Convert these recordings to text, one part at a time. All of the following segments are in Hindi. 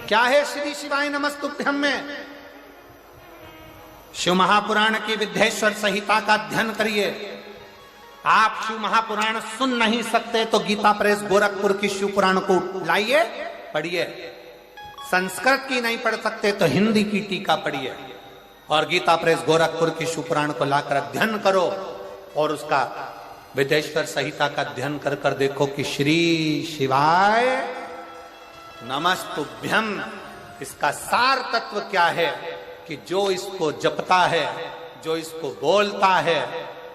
क्या है श्री शिवाय नमस्तुभ्यम में? शिव महापुराण की विद्येश्वर संहिता का अध्ययन करिए। आप शिव महापुराण सुन नहीं सकते तो गीता प्रेस गोरखपुर की शिव पुराण को लाइए, पढ़िए। संस्कृत की नहीं पढ़ सकते तो हिंदी की टीका पढ़िए और गीता प्रेस गोरखपुर की शिव पुराण को लाकर अध्ययन करो और उसका विद्येश्वर संहिता का अध्ययन कर कर देखो कि श्री शिवाय नमस्तुभ्यम इसका सार तत्व क्या है कि जो इसको जपता है, जो इसको बोलता है,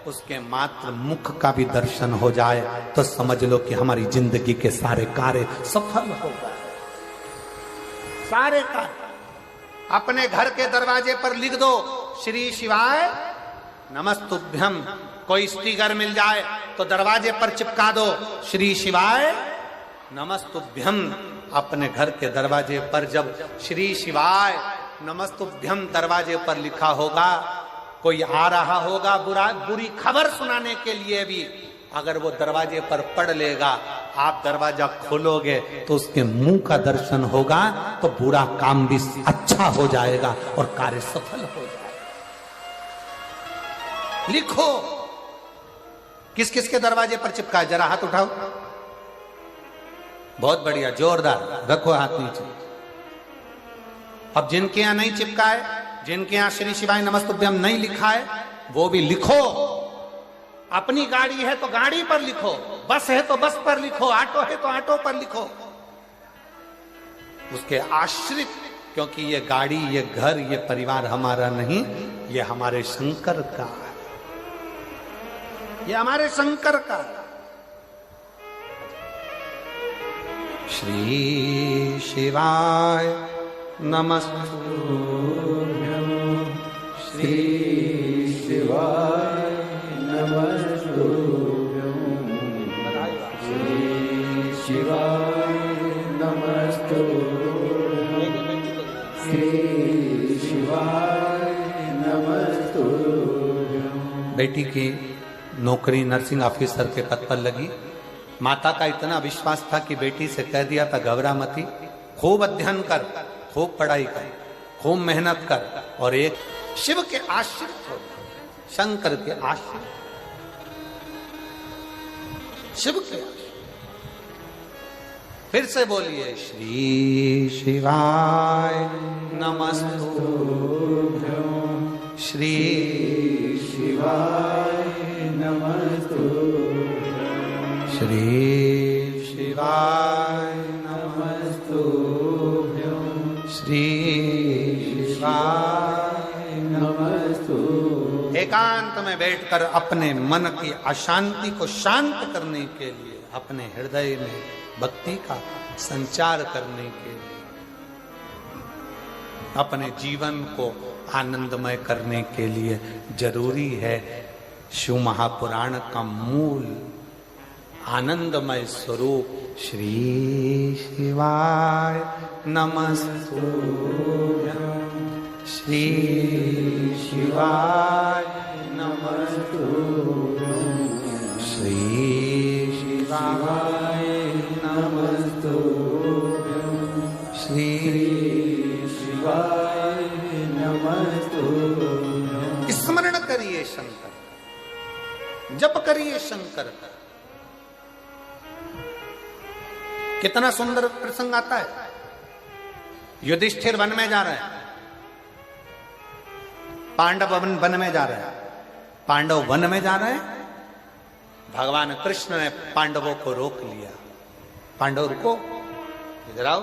उसके मात्र मुख का भी दर्शन हो जाए तो समझ लो कि हमारी जिंदगी के सारे कार्य सफल हो गए। सारे कार्य अपने घर के दरवाजे पर लिख दो श्री शिवाय नमस्तुभ्यम। कोई स्टिकर मिल जाए तो दरवाजे पर चिपका दो श्री शिवाय नमस्तुभ्यम। अपने घर के दरवाजे पर जब श्री शिवाय नमस्तुभ्यम दरवाजे पर लिखा होगा, कोई आ रहा होगा बुरी खबर सुनाने के लिए भी, अगर वो दरवाजे पर पढ़ लेगा, आप दरवाजा खोलोगे तो उसके मुंह का दर्शन होगा तो बुरा काम भी अच्छा हो जाएगा और कार्य सफल हो जाएगा। लिखो। किस किस के दरवाजे पर चिपका है? जरा हाथ उठाओ। बहुत बढ़िया, जोरदार, रखो हाथ नीचे। अब जिनके यहां नहीं चिपका है, जिनके यहां श्री शिवाय नमस्तुभ्यम नहीं लिखा है, वो भी लिखो। अपनी गाड़ी है तो गाड़ी पर लिखो, बस है तो बस पर लिखो, ऑटो है तो ऑटो पर लिखो। उसके आश्रित, क्योंकि ये गाड़ी, ये घर, ये परिवार हमारा नहीं, ये हमारे शंकर का है, ये हमारे शंकर का। श्री शिवाय नमस्तुभ्यम, श्री शिवाय नमस्तुभ्यम, श्री शिवाय नमस्तुभ्यम, श्री शिवाय नमस्तुभ्यम। बेटी की नौकरी नर्सिंग ऑफिसर के पद पर लगी। माता का इतना विश्वास था कि बेटी से कह दिया था घबरा मती, खूब अध्ययन कर, खूब पढ़ाई कर, खूब मेहनत कर और एक शिव के आश्रित हो, शंकर के आश्रित, शिव के आश्रित। फिर से बोलिए श्री शिवाय नमस्तुभ्यम, श्री शिवाय नमस्तुभ्यम, श्री शिवाय नमस्तुभ्यम, श्री शिवाय नमस्तुभ्यम। एकांत में बैठकर अपने मन की अशांति को शांत करने के लिए, अपने हृदय में भक्ति का संचार करने के लिए, अपने जीवन को आनंदमय करने के लिए जरूरी है शिव महापुराण का मूल आनंदमय स्वरूप श्री शिवाय नमस्तुभ्यम, श्री शिवाय नमस्तुभ्यम, श्री शिवाय नमस्तुभ्यम, श्री शिवाय नमस्तुभ्यम। स्मरण करिए शंकर, जप करिए शंकर का। कितना सुंदर प्रसंग आता है। युधिष्ठिर वन में जा रहे हैं, पांडव वन में जा रहे हैं, पांडव वन में जा रहे हैं। भगवान कृष्ण ने पांडवों को रोक लिया। पांडव रुको, इधर आओ।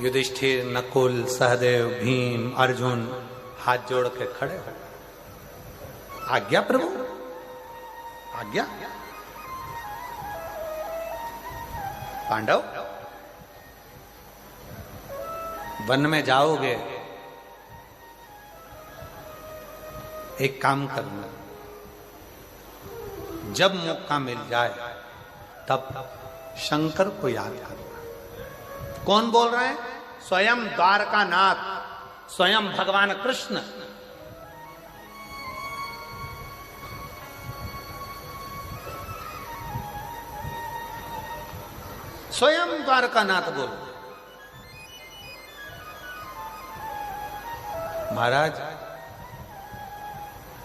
युधिष्ठिर, नकुल, सहदेव, भीम, अर्जुन हाथ जोड़ के खड़े हो। आज्ञा प्रभु, आज्ञा। पांडव वन में जाओगे, एक काम करना, जब मौका मिल जाए तब शंकर को याद करना। कौन बोल रहे हैं? स्वयं द्वारकानाथ, स्वयं भगवान कृष्ण। स्वयं द्वारकानाथ बोलो। महाराज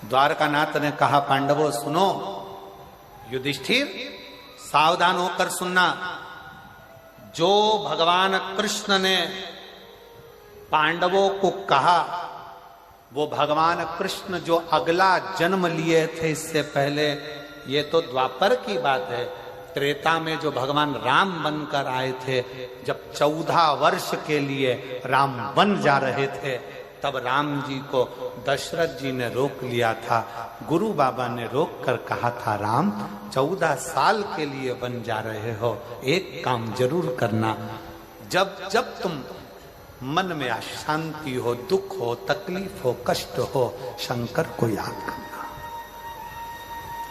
द्वारकानाथ ने कहा, पांडवों सुनो, युधिष्ठिर सावधान होकर सुनना। जो भगवान कृष्ण ने पांडवों को कहा, वो भगवान कृष्ण जो अगला जन्म लिए थे इससे पहले, ये तो द्वापर की बात है। त्रेता में जो भगवान राम बनकर आए थे, जब 14 वर्ष के लिए राम बन जा रहे थे, तब राम जी को दशरथ जी ने रोक लिया था। गुरु बाबा ने रोक कर कहा था, राम 14 साल के लिए बन जा रहे हो, एक काम जरूर करना, जब जब तुम मन में अशांति हो, दुख हो, तकलीफ हो, कष्ट हो, शंकर को याद करना।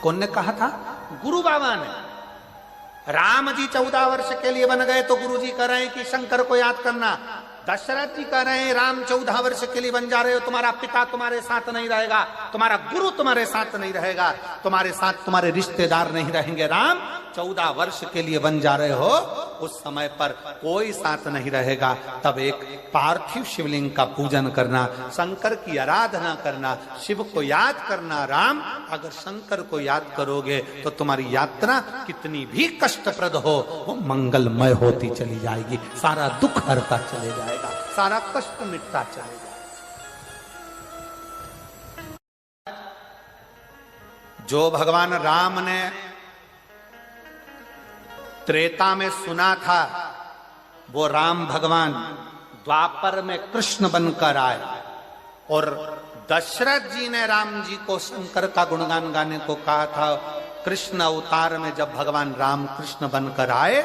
कौन ने कहा था? गुरु बाबा ने। राम जी 14 वर्ष के लिए बन गए तो गुरु जी कह रहे हैं कि शंकर को याद करना। दशरथ जी कह रहे हैं राम 14 वर्ष के लिए बन जा रहे हो, तुम्हारा पिता तुम्हारे साथ नहीं रहेगा, तुम्हारा गुरु तुम्हारे साथ नहीं रहेगा, तुम्हारे साथ तुम्हारे रिश्तेदार नहीं रहेंगे। राम 14 वर्ष के लिए बन जा रहे हो, उस समय पर कोई साथ नहीं रहेगा। तब एक पार्थिव शिवलिंग का पूजन करना, शंकर की आराधना करना, शिव को याद करना। राम, अगर शंकर को याद करोगे तो तुम्हारी यात्रा कितनी भी कष्टप्रद हो, वो मंगलमय होती चली जाएगी, सारा दुख हरता चले जाएगा, सारा कष्ट मिटता चलेगा। जो भगवान राम ने त्रेता में सुना था, वो राम भगवान द्वापर में कृष्ण बनकर आए। और दशरथ जी ने राम जी को शंकर का गुणगान गाने को कहा था। कृष्ण अवतार में जब भगवान राम कृष्ण बनकर आए,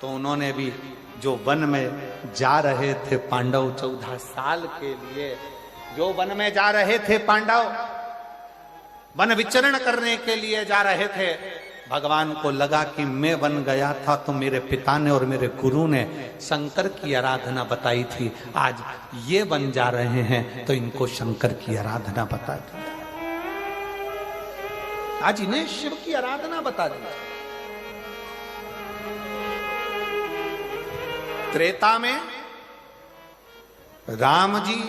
तो उन्होंने भी जो वन में जा रहे थे पांडव 14 साल के लिए, जो वन में जा रहे थे पांडव, वन विचरण करने के लिए जा रहे थे, भगवान को लगा कि मैं बन गया था तो मेरे पिता ने और मेरे गुरु ने शंकर की आराधना बताई थी, आज ये बन जा रहे हैं तो इनको शंकर की आराधना बता दी, आज इन्हें शिव की आराधना बता दी। त्रेता में राम जी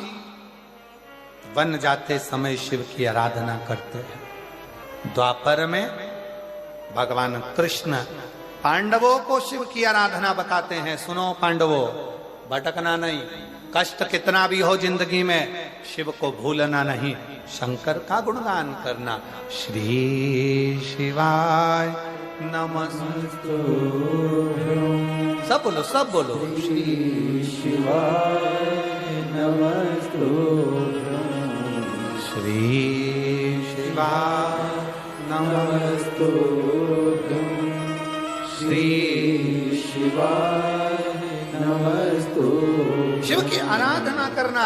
वन जाते समय शिव की आराधना करते हैं। द्वापर में भगवान कृष्ण पांडवों को शिव की आराधना बताते हैं। सुनो पांडवों, भटकना नहीं, कष्ट कितना भी हो जिंदगी में, शिव को भूलना नहीं, शंकर का गुणगान करना। श्री शिवाय नमस्तु, सब बोलो, सब बोलो। श्री शिवाय नमस्तु, श्री शिवाय नमस्तु, श्री शिवाय नमस्तु। शिव की आराधना करना।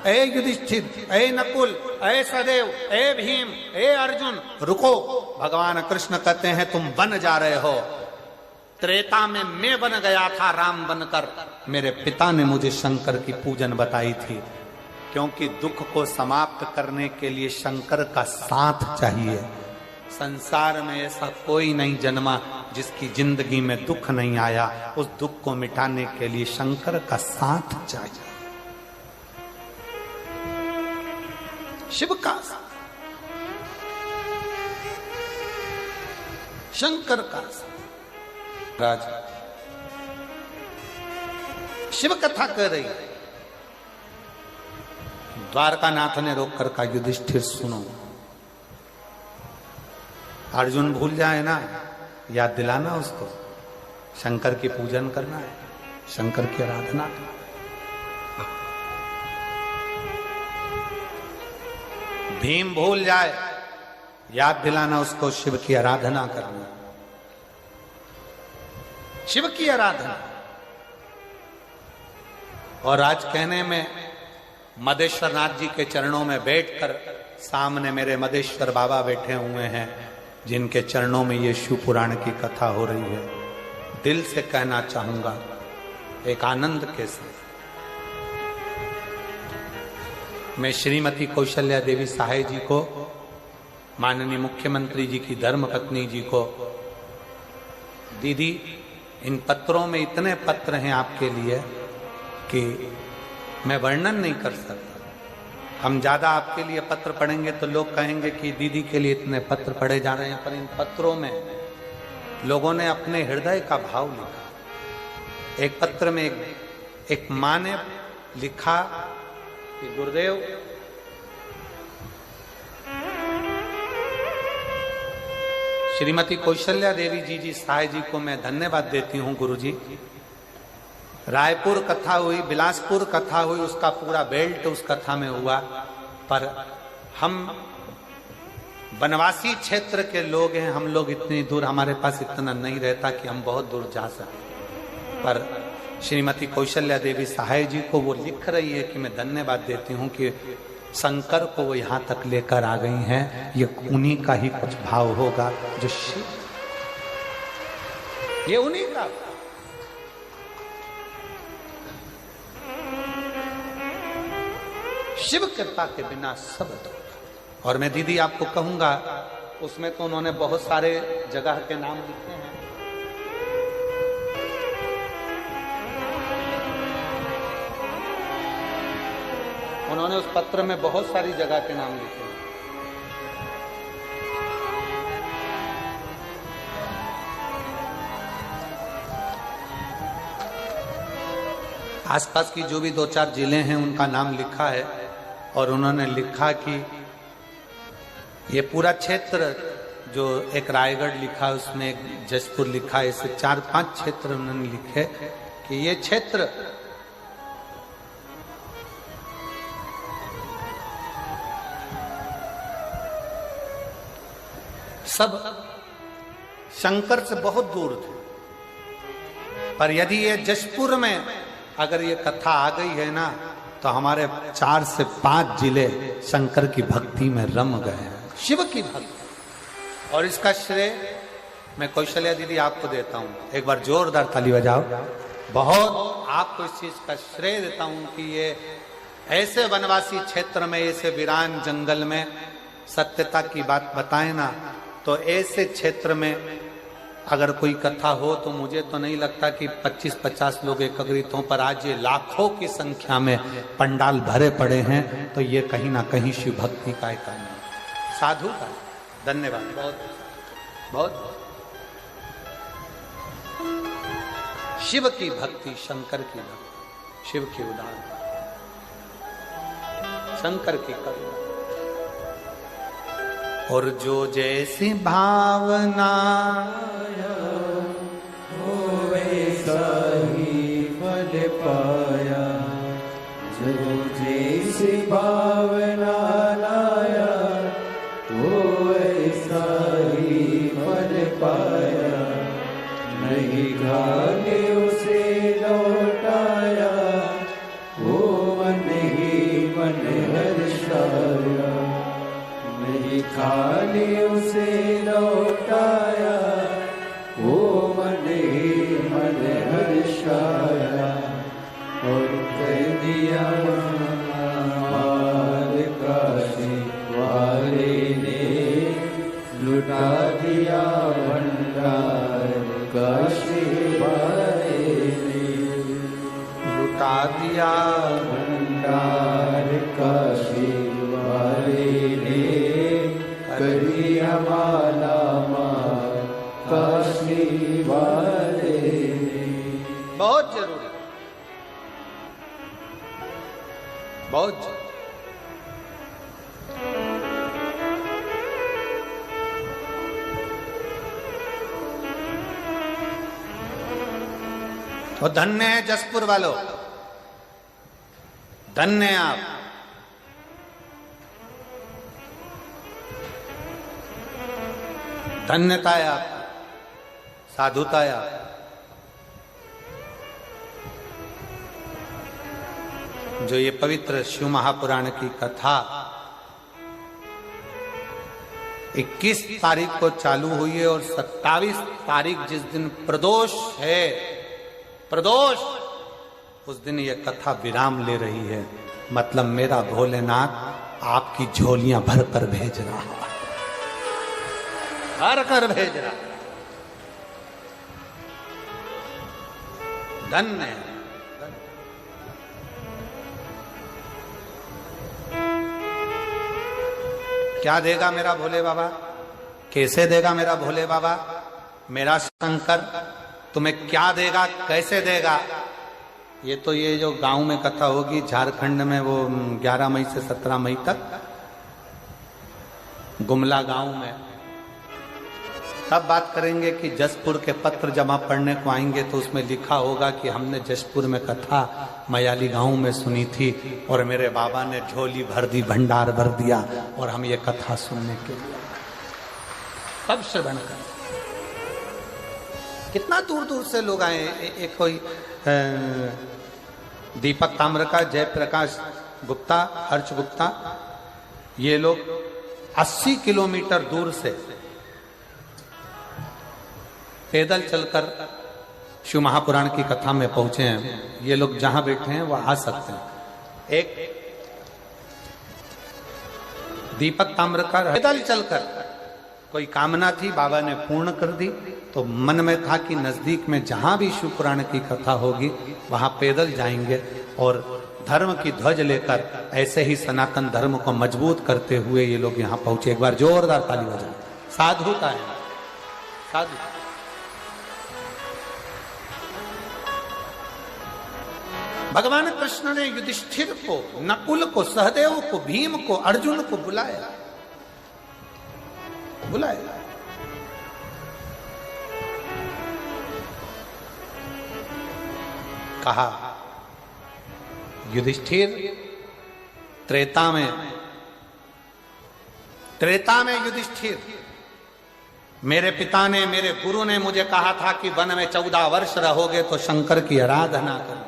ए युधिष्ठिर, ए नकुल, ए सदेव, ए भीम, ए अर्जुन, रुको। भगवान कृष्ण कहते हैं तुम बन जा रहे हो। त्रेता में मैं बन गया था राम बनकर, मेरे पिता ने मुझे शंकर की पूजन बताई थी, क्योंकि दुख को समाप्त करने के लिए शंकर का साथ चाहिए। संसार में ऐसा कोई नहीं जन्मा जिसकी जिंदगी में दुख नहीं आया, उस दुख को मिटाने के लिए शंकर का साथ चाहिए। शिव का, शंकर का। राज शिव कथा कर रही है। द्वारकानाथ ने रोककर कहा, युधिष्ठिर सुनो, अर्जुन भूल जाए ना, याद दिलाना उसको, शंकर की पूजन करना है, शंकर की आराधना करना। भीम भूल जाए, याद दिलाना उसको, शिव की आराधना करना, शिव की आराधना। और आज कहने में मदेश्वर नाथ जी के चरणों में बैठकर, सामने मेरे मदेश्वर बाबा बैठे हुए हैं, जिनके चरणों में ये शिव पुराण की कथा हो रही है, दिल से कहना चाहूंगा एक आनंद के साथ, मैं श्रीमती कौशल्या देवी सहाय जी को, माननीय मुख्यमंत्री जी की धर्मपत्नी जी को, दीदी इन पत्रों में इतने पत्र हैं आपके लिए कि मैं वर्णन नहीं कर सकता। हम ज्यादा आपके लिए पत्र पढ़ेंगे तो लोग कहेंगे कि दीदी के लिए इतने पत्र पढ़े जा रहे हैं, पर इन पत्रों में लोगों ने अपने हृदय का भाव लिखा। एक पत्र में एक मां ने लिखा कि गुरुदेव, श्रीमती कौशल्या देवी जी सहाय जी को मैं धन्यवाद देती हूं। गुरुजी, रायपुर कथा हुई, बिलासपुर कथा हुई, उसका पूरा बेल्ट उस कथा में हुआ, पर हम वनवासी क्षेत्र के लोग हैं, हम लोग इतनी दूर, हमारे पास इतना नहीं रहता कि हम बहुत दूर जा सकें। पर श्रीमती कौशल्या देवी सहाय जी को वो लिख रही है कि मैं धन्यवाद देती हूं कि शंकर को वो यहां तक लेकर आ गई हैं। ये उन्हीं का ही कुछ भाव होगा जो शिव, ये उन्हीं का। शिव कृपा के बिना सब होगा। और मैं दीदी आपको कहूंगा, उसमें तो उन्होंने बहुत सारे जगह के नाम लिखे हैं। उन्होंने उस पत्र में बहुत सारी जगह के नाम लिखे हैं। आसपास की जो भी 2-4 जिले हैं उनका नाम लिखा है, और उन्होंने लिखा कि ये पूरा क्षेत्र, जो एक रायगढ़ लिखा, उसमें एक जसपुर लिखा, ऐसे 4-5 क्षेत्र उन्होंने लिखे कि ये क्षेत्र सब शंकर से बहुत दूर थे। पर यदि ये जशपुर में अगर ये कथा आ गई है ना, तो हमारे 4 से 5 जिले शंकर की भक्ति में रम गए हैं, शिव की भक्ति। और इसका श्रेय मैं कौशल्या दीदी आपको देता हूं। एक बार जोरदार ताली बजाओ। बहुत आपको इस चीज का श्रेय देता हूं कि ये ऐसे वनवासी क्षेत्र में, ऐसे वीरान जंगल में सत्यता की बात बताए ना, तो ऐसे क्षेत्र में अगर कोई कथा हो तो मुझे तो नहीं लगता कि 25-50 लोग एकत्रित हों, पर आज ये लाखों की संख्या में पंडाल भरे पड़े हैं, तो ये कहीं ना कहीं शिव भक्ति का एक काम है, साधु का। धन्यवाद, बहुत बहुत। शिव की भक्ति, शंकर की भक्ति, शिव की उदाहरण, शंकर की करुणा। और जो जैसी भावना हो वैसा ही फल पाया, जो जैसी भावना लाया वो वैसा ही फल पाया। नहीं घाटे उसे लौटाया, वो मन ही मन हर्षाया। नहीं खाली उसे लौटाया, वो मन ही मन हर्षाया। और कर दिया माल काशी वाले ने, लुटा दिया भंडार काशी वाले ने। लुटा दिया भंडार काशी वाले ने, करिया माला माल काशी वाले ने। बहुत जरूरी, बहुत जरूरी। तो धन्य है जसपुर वालों, धन्य है आप। धन्यता है आप, साधुता है आप। जो ये पवित्र शिव महापुराण की कथा 21 तारीख को चालू हुई है, और 27 तारीख जिस दिन प्रदोष है, प्रदोष, उस दिन ये कथा विराम ले रही है। मतलब मेरा भोलेनाथ आपकी झोलियां भर कर भेज रहा है, भर कर भेज रहा। धन्य है। क्या देगा मेरा भोले बाबा, कैसे देगा मेरा भोले बाबा, मेरा शंकर तुम्हें क्या देगा, कैसे देगा? ये तो ये जो गांव में कथा होगी झारखंड में, वो 11 मई से 17 मई तक गुमला गांव में, तब बात करेंगे कि जसपुर के पत्र जमा पढ़ने को आएंगे तो उसमें लिखा होगा कि हमने जसपुर में कथा मयाली गांव में सुनी थी और मेरे बाबा ने झोली भर दी, भंडार भर दिया और हम ये कथा सुनने के लिए सब श्रवण कर। कितना दूर दूर से लोग आए। एक कोई दीपक ताम्रका, जयप्रकाश गुप्ता, हर्ष गुप्ता, ये लोग 80 किलोमीटर दूर से पैदल चलकर शिव महापुराण की कथा में पहुंचे हैं। ये लोग जहां बैठे हैं वह आ सकते हैं। एक दीपक ताम्रकार पैदल चलकर कोई कामना थी, बाबा ने पूर्ण कर दी, तो मन में था कि नजदीक में जहां भी शिव पुराण की कथा होगी वहां पैदल जाएंगे और धर्म की ध्वज लेकर ऐसे ही सनातन धर्म को मजबूत करते हुए ये लोग यहां पहुंचे। एक बार जोरदार ताली बजाएं। साधुता है, साधु। भगवान कृष्ण ने युधिष्ठिर को, नकुल को, सहदेव को, भीम को, अर्जुन को बुलाया। कहा, युधिष्ठिर, त्रेता में युधिष्ठिर, मेरे पिता ने, मेरे गुरु ने मुझे कहा था कि वन में 14 वर्ष रहोगे तो शंकर की आराधना करो।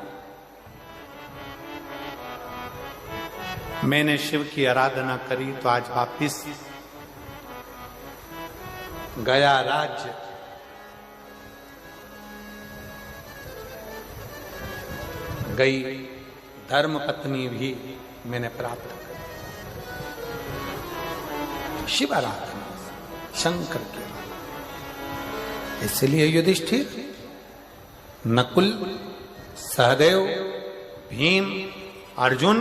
मैंने शिव की आराधना करी तो आज वापिस गया राज्य, गई धर्म पत्नी भी मैंने प्राप्त की। शिव आराधना, शंकर की आराधना। इसलिए युधिष्ठिर, नकुल, सहदेव, भीम, अर्जुन,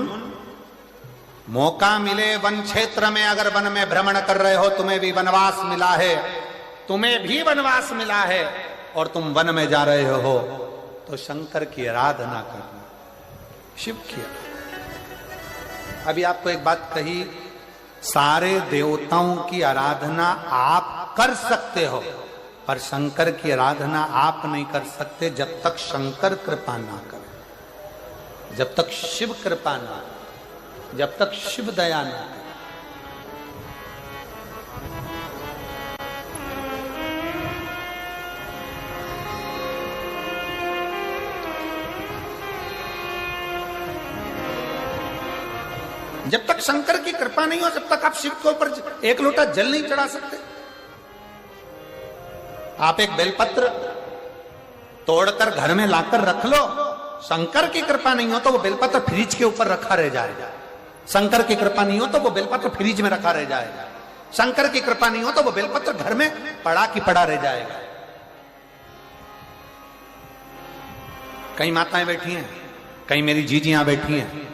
मौका मिले वन क्षेत्र में, अगर वन में भ्रमण कर रहे हो, तुम्हें भी वनवास मिला है, तुम्हें भी वनवास मिला है और तुम वन में जा रहे हो तो शंकर की आराधना करना, शिव की। अभी आपको एक बात कही, सारे देवताओं की आराधना आप कर सकते हो पर शंकर की आराधना आप नहीं कर सकते जब तक शंकर कृपा ना करे, जब तक शिव कृपा ना, जब तक शिव दया ना करे। जब तक शंकर की कृपा नहीं हो, जब तक आप शिव के ऊपर एक लोटा जल नहीं चढ़ा सकते। आप एक बेलपत्र तोड़कर घर में लाकर रख लो, शंकर की कृपा नहीं हो तो वो बेलपत्र फ्रिज के ऊपर रखा रह जाएगा। शंकर की कृपा नहीं हो तो वो बेलपत्र फ्रिज में रखा रह जाएगा। शंकर की कृपा नहीं हो तो वो बेलपत्र घर में पड़ा की पड़ा रह जाएगा। कई माताएं बैठी हैं, कई मेरी जीजियां बैठी हैं,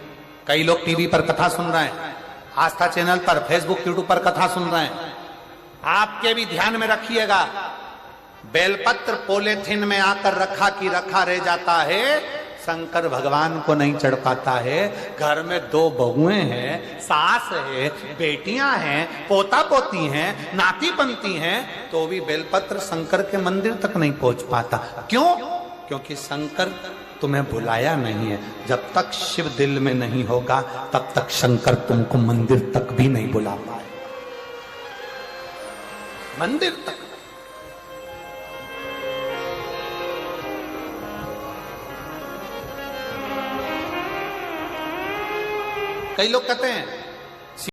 कई लोग टीवी पर कथा सुन रहे हैं, आस्था चैनल पर, फेसबुक, यूट्यूब पर कथा सुन रहे हैं। आपके भी ध्यान में रखिएगा, बेलपत्र पॉलीथिन में आकर रखा की रखा रह जाता है, शंकर भगवान को नहीं चढ़ पाता है। घर में 2 बहुएं हैं, सास है, बेटियां हैं, पोता पोती हैं, नाती बनती हैं, तो भी बेलपत्र शंकर के मंदिर तक नहीं पहुंच पाता। क्यों? क्योंकि शंकर तुम्हें बुलाया नहीं है। जब तक शिव दिल में नहीं होगा तब तक शंकर तुमको मंदिर तक भी नहीं बुला पाए, मंदिर तक। कई लोग कहते हैं